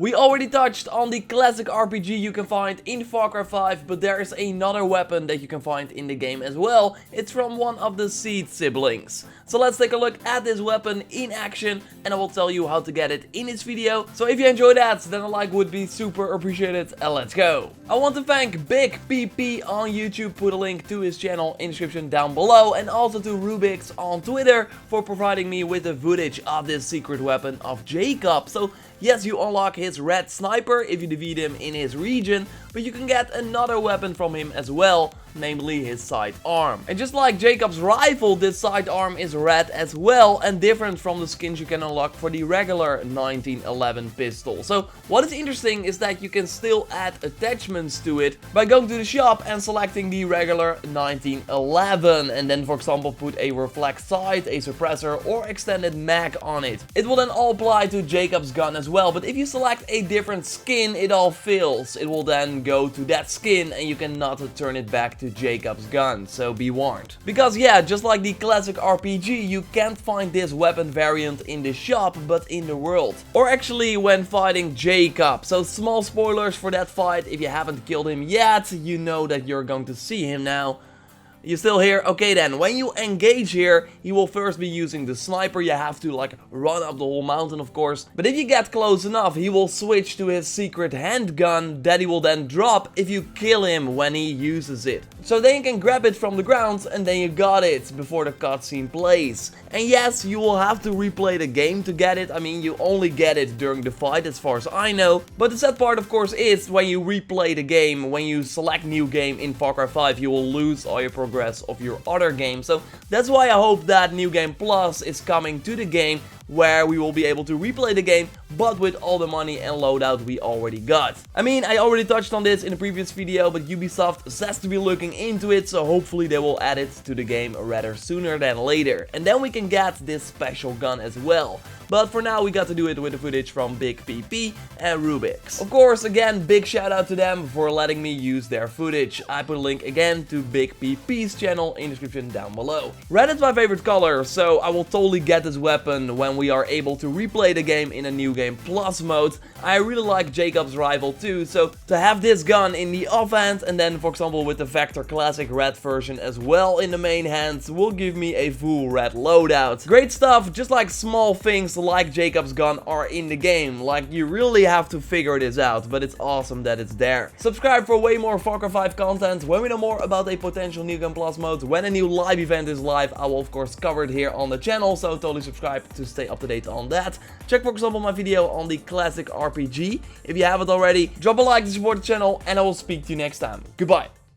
We already touched on the classic RPG you can find in Far Cry 5, but there is another weapon that you can find in the game as well. It's from one of the Seed siblings. So let's take a look at this weapon in action and I will tell you how to get it in this video. So if you enjoyed that, then a like would be super appreciated and let's go. I want to thank Big PP on YouTube, put a link to his channel in the description down below, and also to Rubik's on Twitter for providing me with the footage of this secret weapon of Jacob. So yes, you unlock his red sniper if you defeat him in his region, but you can get another weapon from him as well, namely his sidearm. And just like Jacob's rifle, this sidearm is red as well and different from the skins you can unlock for the regular 1911 pistol. So what is interesting is that you can still add attachments to it by going to the shop and selecting the regular 1911 and then for example put a reflex sight, a suppressor or extended mag on it. It will then all apply to Jacob's gun as well, but if you select a different skin it all fails. It will then go to that skin and you cannot turn it back to Jacob's gun, so be warned. Because yeah, just like the classic RPG, you can't find this weapon variant in the shop, but in the world. Or actually when fighting Jacob. So small spoilers for that fight, if you haven't killed him yet, you know that you're going to see him now. You still here? Okay then, when you engage here, he will first be using the sniper. You have to like run up the whole mountain of course. But if you get close enough, he will switch to his secret handgun that he will then drop if you kill him when he uses it. So then you can grab it from the ground and then you got it before the cutscene plays. And yes, you will have to replay the game to get it. I mean, you only get it during the fight as far as I know. But the sad part of course is when you replay the game, when you select new game in Far Cry 5, you will lose all your progress of your other games. So that's why I hope that New Game Plus is coming to the game, where we will be able to replay the game, but with all the money and loadout we already got. I mean, I already touched on this in a previous video, but Ubisoft says to be looking into it, so hopefully they will add it to the game rather sooner than later. And then we can get this special gun as well. But for now, we got to do it with the footage from Big PP and Rubik's. Of course, again, big shout out to them for letting me use their footage. I put a link again to Big PP's channel in the description down below. Red is my favorite color, so I will totally get this weapon when we are able to replay the game in a New Game Plus mode. I really like Jacob's rifle too, so to have this gun in the offhand and then for example with the Vector Classic red version as well in the main hand will give me a full red loadout. Great stuff, just like small things like Jacob's gun are in the game. Like you really have to figure this out, but it's awesome that it's there. Subscribe for way more Far Cry 5 content. When we know more about a potential New Game Plus mode, when a new live event is live, I will of course cover it here on the channel, so totally subscribe to stay up to date on that. Check for example my video on the classic RPG if you haven't already. Drop a like to support the channel and I will speak to you next time. Goodbye.